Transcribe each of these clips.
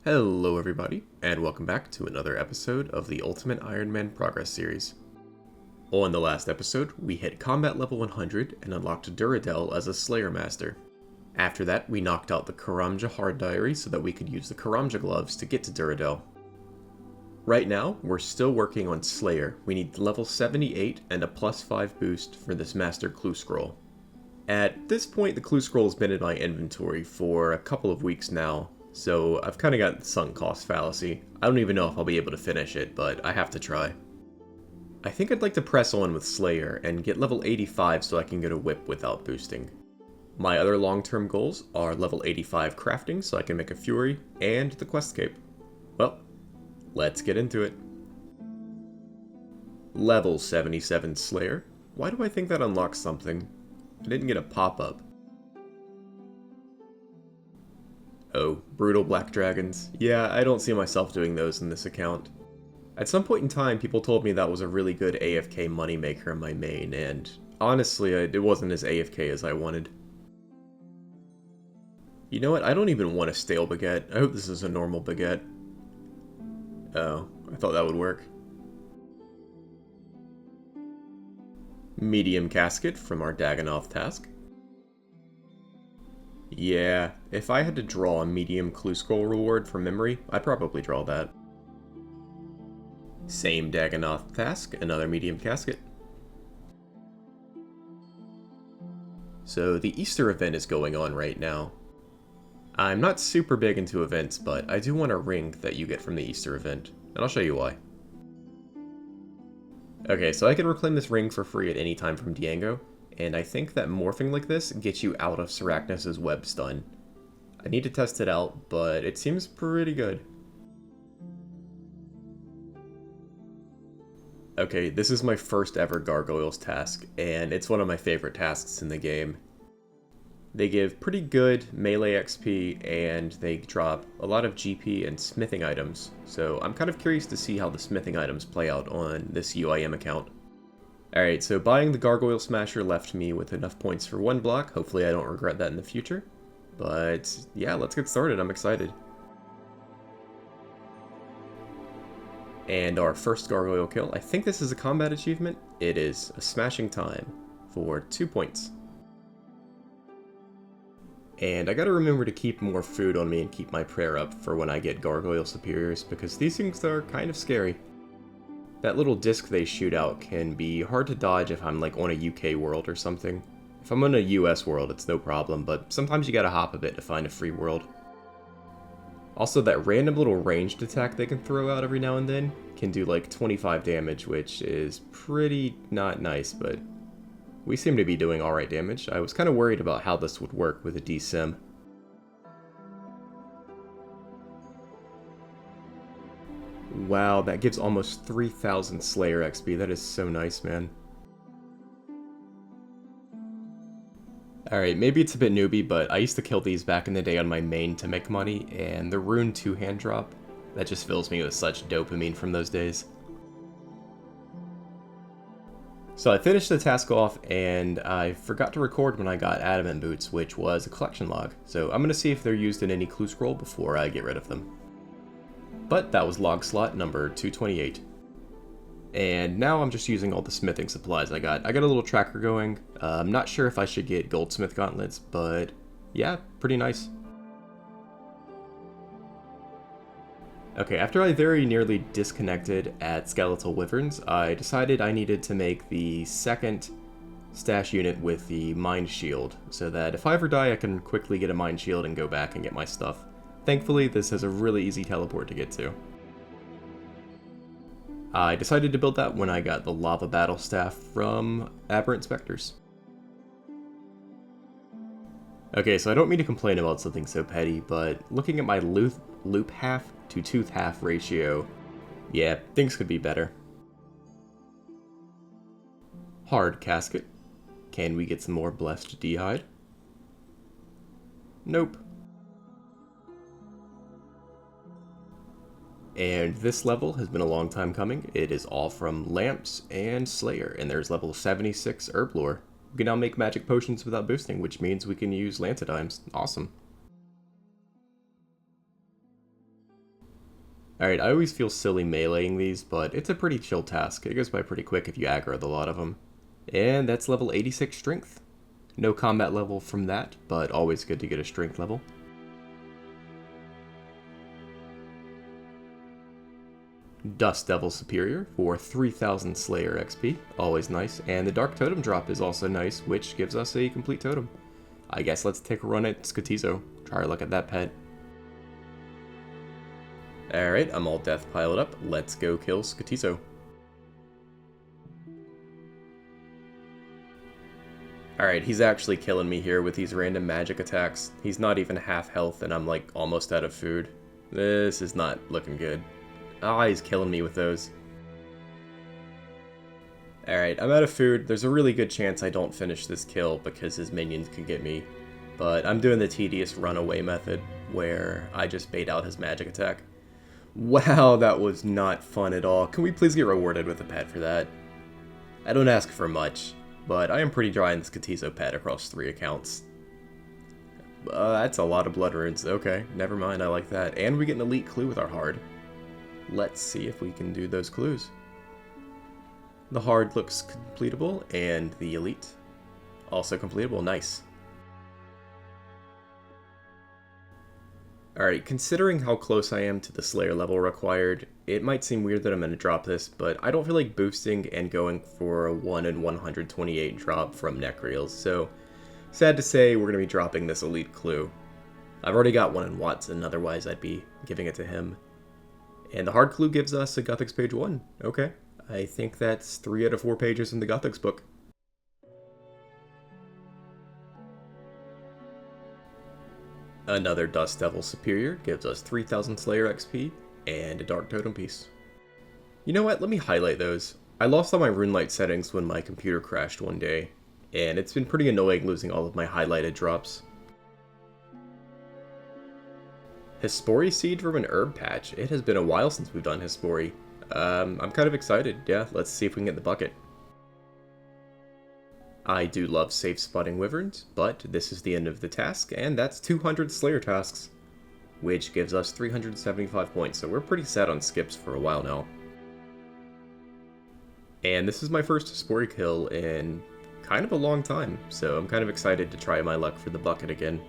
Hello everybody, and welcome back to another episode of the Ultimate Iron Man Progress Series. On the last episode, we hit combat level 100 and unlocked Duradel as a Slayer Master. After that, we knocked out the Karamja Hard Diary so that we could use the Karamja Gloves to get to Duradel. Right now, we're still working on Slayer. We need level 78 and a plus 5 boost for this Master Clue Scroll. At this point, the Clue Scroll has been in my inventory for a couple of weeks now, so I've kind of got the sunk cost fallacy. I don't even know if I'll be able to finish it, but I have to try. I think I'd like to press on with Slayer and get level 85 so I can get a whip without boosting. My other long-term goals are level 85 crafting so I can make a Fury, and the quest cape. Well, let's get into it. Level 77 Slayer. Why do I think that unlocks something? I didn't get a pop-up. Oh, brutal black dragons. Yeah, I don't see myself doing those in this account. At some point in time, people told me that was a really good AFK moneymaker in my main, and honestly, it wasn't as AFK as I wanted. You know what, I don't even want a stale baguette. I hope this is a normal baguette. Oh, I thought that would work. Medium casket from our Dagannoth task. Yeah, if I had to draw a medium clue scroll reward from memory, I'd probably draw that. Same Dagannoth task, another medium casket. So the Easter event is going on right now. I'm not super big into events, but I do want a ring that you get from the Easter event, and I'll show you why. Okay, so I can reclaim this ring for free at any time from Diango, and I think that morphing like this gets you out of Sarachnis' web stun. I need to test it out, but it seems pretty good. Okay, this is my first ever Gargoyles task, and it's one of my favorite tasks in the game. They give pretty good melee XP, and they drop a lot of GP and smithing items, so I'm kind of curious to see how the smithing items play out on this UIM account. Alright, so buying the Gargoyle Smasher left me with enough points for one block. Hopefully I don't regret that in the future. But yeah, let's get started. I'm excited. And our first Gargoyle kill. I think this is a combat achievement. It is a smashing time for 2 points. And I gotta remember to keep more food on me and keep my prayer up for when I get Gargoyle Superiors, because these things are kind of scary. That little disc they shoot out can be hard to dodge if I'm like on a UK world or something. If I'm on a US world, it's no problem, but sometimes you gotta hop a bit to find a free world. Also, that random little ranged attack they can throw out every now and then can do like 25 damage, which is pretty not nice, but we seem to be doing alright damage. I was kind of worried about how this would work with a DSim. Wow, that gives almost 3,000 Slayer XP. That is so nice, man. Alright, maybe it's a bit newbie, but I used to kill these back in the day on my main to make money, and the Rune 2-hand drop, that just fills me with such dopamine from those days. So I finished the task off, and I forgot to record when I got Adamant Boots, which was a collection log, so I'm going to see if they're used in any clue scroll before I get rid of them. But that was log slot number 228. And now I'm just using all the smithing supplies I got. I got a little tracker going. I'm not sure if I should get goldsmith gauntlets, but yeah, pretty nice. Okay, after I very nearly disconnected at Skeletal Wyverns, I decided I needed to make the second stash unit with the Mind Shield, so that if I ever die I can quickly get a Mind Shield and go back and get my stuff. Thankfully, this has a really easy teleport to get to. I decided to build that when I got the Lava Battle Staff from Aberrant Spectres. Okay, so I don't mean to complain about something so petty, but looking at my loop half to tooth half ratio, yeah, things could be better. Hard casket. Can we get some more blessed d'hide? Nope. And this level has been a long time coming. It is all from Lamps and Slayer, and there's level 76 Herblore. We can now make magic potions without boosting, which means we can use Lantidimes. Awesome. Alright, I always feel silly meleeing these, but it's a pretty chill task. It goes by pretty quick if you aggro the lot of them. And that's level 86 strength. No combat level from that, but always good to get a strength level. Dust Devil Superior for 3000 Slayer XP, always nice, and the Dark Totem drop is also nice, which gives us a complete totem. I guess let's take a run at Skotizo, try our luck at that pet. Alright, I'm all death piled up, let's go kill Skotizo. Alright, he's actually killing me here with these random magic attacks. He's not even half health and I'm like almost out of food. This is not looking good. Ah, he's killing me with those. Alright, I'm out of food. There's a really good chance I don't finish this kill because his minions could get me. But I'm doing the tedious runaway method where I just bait out his magic attack. Wow, that was not fun at all. Can we please get rewarded with a pet for that? I don't ask for much, but I am pretty dry in this Skotizo pet across 3 accounts. That's a lot of blood runes. Okay, never mind, I like that. And we get an elite clue with our hard. Let's see if we can do those clues. The hard looks completable, and the elite also completable. Nice. Alright, considering how close I am to the Slayer level required, it might seem weird that I'm going to drop this, but I don't feel like boosting and going for a 1 in 128 drop from Necreals, so sad to say we're going to be dropping this elite clue. I've already got one in Watson, otherwise I'd be giving it to him. And the hard clue gives us a Gothics page 1. Okay. I think that's 3 out of 4 pages in the Gothics book. Another Dust Devil Superior gives us 3000 Slayer XP and a Dark Totem piece. You know what? Let me highlight those. I lost all my Runelight settings when my computer crashed one day, and it's been pretty annoying losing all of my highlighted drops. Hespori seed from an herb patch. It has been a while since we've done Hespori. I'm kind of excited. Yeah, let's see if we can get the bucket. I do love safe spotting wyverns, but this is the end of the task, and that's 200 Slayer tasks, which gives us 375 points, so we're pretty set on skips for a while now. And this is my first Hespori kill in kind of a long time, so I'm kind of excited to try my luck for the bucket again.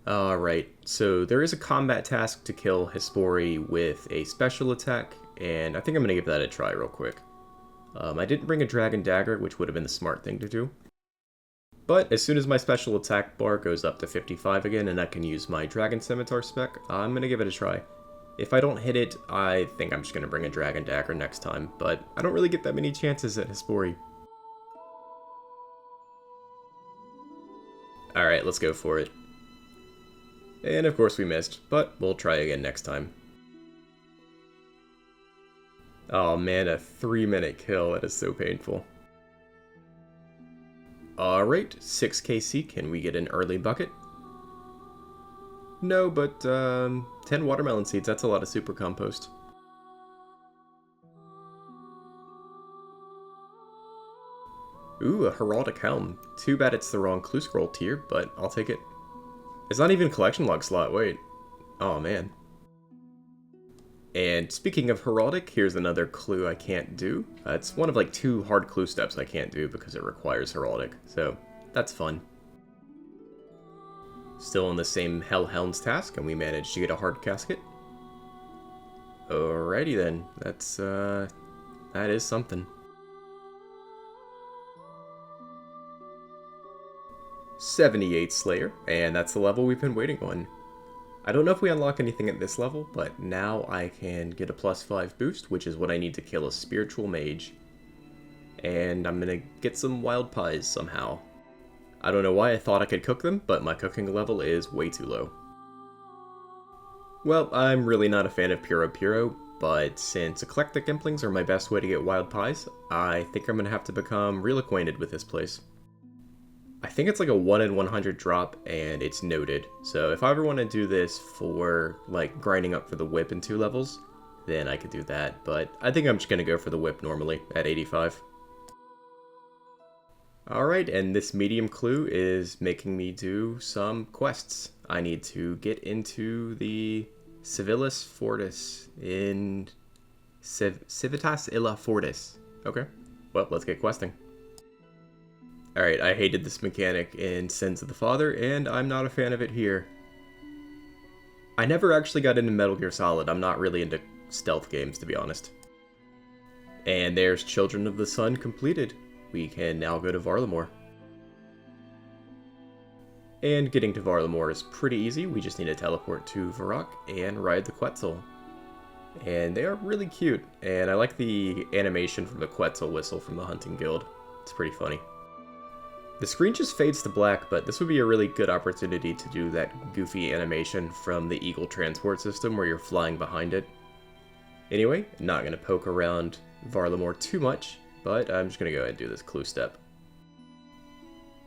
Alright, so there is a combat task to kill Hespori with a special attack, and I think I'm going to give that a try real quick. I didn't bring a Dragon Dagger, which would have been the smart thing to do. But as soon as my special attack bar goes up to 55 again and I can use my Dragon Scimitar spec, I'm going to give it a try. If I don't hit it, I think I'm just going to bring a Dragon Dagger next time, but I don't really get that many chances at Hespori. Alright, let's go for it. And of course we missed, but we'll try again next time. Oh man, a 3-minute kill, that is so painful. Alright, 6 KC, can we get an early bucket? No, but 10 watermelon seeds, that's a lot of super compost. Ooh, a heraldic helm. Too bad it's the wrong clue scroll tier, but I'll take it. It's not even a collection log slot, wait. Oh man. And speaking of heraldic, here's another clue I can't do. It's one of like 2 hard clue steps I can't do because it requires heraldic, so that's fun. Still on the same Hellhounds task, and we managed to get a hard casket. Alrighty then, that is something. 78 Slayer, and that's the level we've been waiting on. I don't know if we unlock anything at this level, but now I can get a +5 boost, which is what I need to kill a spiritual mage. And I'm gonna get some wild pies somehow. I don't know why I thought I could cook them, but my cooking level is way too low. Well, I'm really not a fan of Puro, but since eclectic implings are my best way to get wild pies, I think I'm gonna have to become real acquainted with this place. I think it's like a 1 in 100 drop, and it's noted. So if I ever want to do this for, like, grinding up for the whip in 2 levels, then I could do that. But I think I'm just going to go for the whip normally at 85. Alright, and this medium clue is making me do some quests. I need to get into the Civilis Fortis in Civitas Illa Fortis. Okay, well, let's get questing. Alright, I hated this mechanic in Sins of the Father, and I'm not a fan of it here. I never actually got into Metal Gear Solid. I'm not really into stealth games, to be honest. And there's Children of the Sun completed. We can now go to Varlamore. And getting to Varlamore is pretty easy. We just need to teleport to Varrock and ride the Quetzal. And they are really cute, and I like the animation from the Quetzal whistle from the Hunting Guild. It's pretty funny. The screen just fades to black, but this would be a really good opportunity to do that goofy animation from the Eagle transport system where you're flying behind it. Anyway, not going to poke around Varlamore too much, but I'm just going to go ahead and do this clue step.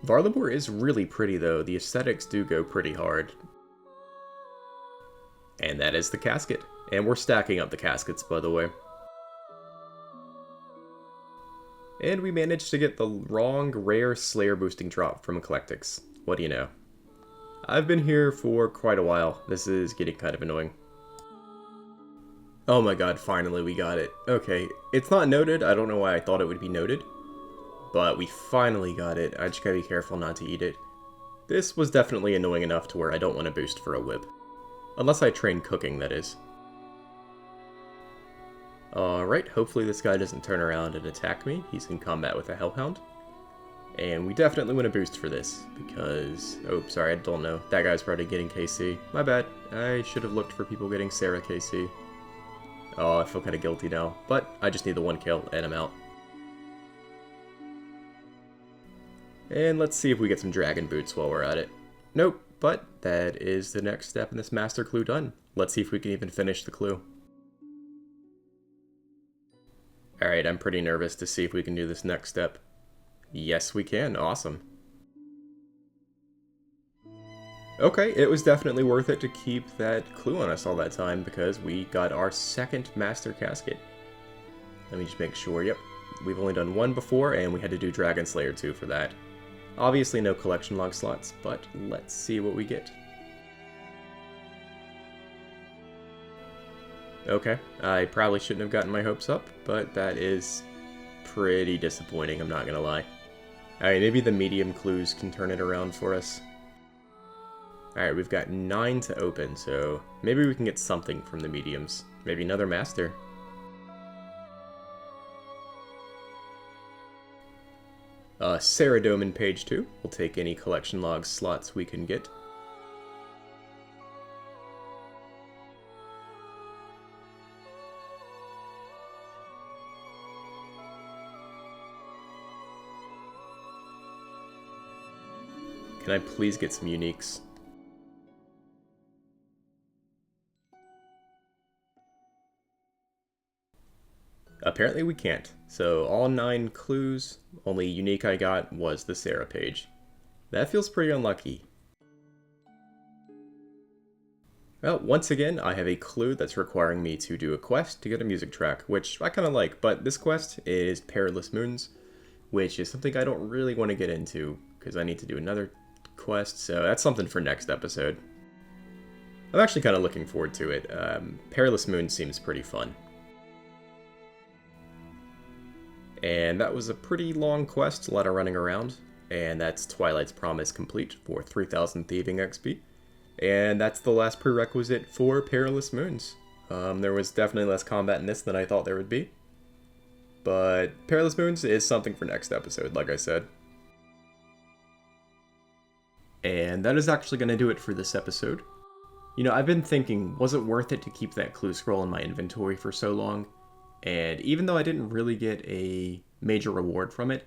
Varlamore is really pretty though, the aesthetics do go pretty hard. And that is the casket. And we're stacking up the caskets, by the way. And we managed to get the wrong rare Slayer boosting drop from Eclectics. What do you know? I've been here for quite a while. This is getting kind of annoying. Oh my god, finally we got it. Okay, it's not noted. I don't know why I thought it would be noted. But we finally got it. I just gotta be careful not to eat it. This was definitely annoying enough to where I don't want to boost for a whip. Unless I train cooking, that is. Alright, hopefully this guy doesn't turn around and attack me. He's in combat with a Hellhound. And we definitely want to boost for this, because... Oh, sorry, I don't know. That guy's probably getting KC. My bad. I should have looked for people getting Sarah KC. Oh, I feel kind of guilty now. But I just need the 1 kill, and I'm out. And let's see if we get some Dragon Boots while we're at it. Nope, but that is the next step in this Master Clue done. Let's see if we can even finish the clue. Alright, I'm pretty nervous to see if we can do this next step. Yes, we can. Awesome. Okay, it was definitely worth it to keep that clue on us all that time because we got our second Master Casket. Let me just make sure. Yep, we've only done 1 before, and we had to do Dragon Slayer 2 for that. Obviously no collection log slots, but let's see what we get. Okay, I probably shouldn't have gotten my hopes up, but that is pretty disappointing, I'm not gonna lie. Alright, maybe the medium clues can turn it around for us. Alright, we've got 9 to open, so maybe we can get something from the mediums. Maybe another master. Ceradome in page 2. We'll take any collection log slots we can get. Can I please get some uniques? Apparently we can't. So all 9 clues, only unique I got was the Sarah page. That feels pretty unlucky. Well, once again, I have a clue that's requiring me to do a quest to get a music track, which I kind of like, but this quest is Perilous Moons, which is something I don't really want to get into, because I need to do another quest, so that's something for next episode. I'm actually kind of looking forward to it. Perilous Moon seems pretty fun. And that was a pretty long quest, a lot of running around, and that's Twilight's Promise complete for 3000 Thieving XP. And that's the last prerequisite for Perilous Moons. There was definitely less combat in this than I thought there would be. But Perilous Moons is something for next episode, like I said. And that is actually going to do it for this episode. You know, I've been thinking, was it worth it to keep that clue scroll in my inventory for so long? And even though I didn't really get a major reward from it,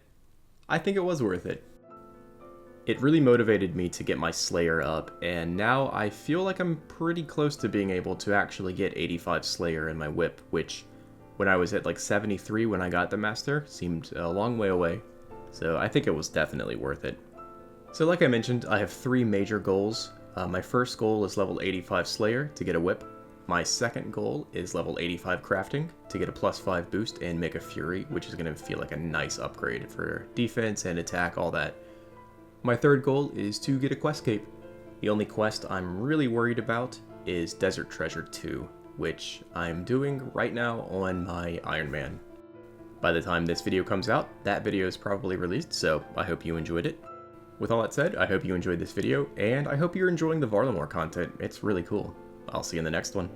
I think it was worth it. It really motivated me to get my Slayer up, and now I feel like I'm pretty close to being able to actually get 85 Slayer in my whip, which, when I was at like 73 when I got the Master, seemed a long way away. So I think it was definitely worth it. So like I mentioned, I have 3 major goals. My first goal is level 85 Slayer to get a whip. My second goal is level 85 Crafting to get a +5 boost and make a Fury, which is going to feel like a nice upgrade for defense and attack, all that. My third goal is to get a quest cape. The only quest I'm really worried about is Desert Treasure 2, which I'm doing right now on my Iron Man. By the time this video comes out, that video is probably released, so I hope you enjoyed it. With all that said, I hope you enjoyed this video, and I hope you're enjoying the Varlamore content. It's really cool. I'll see you in the next one.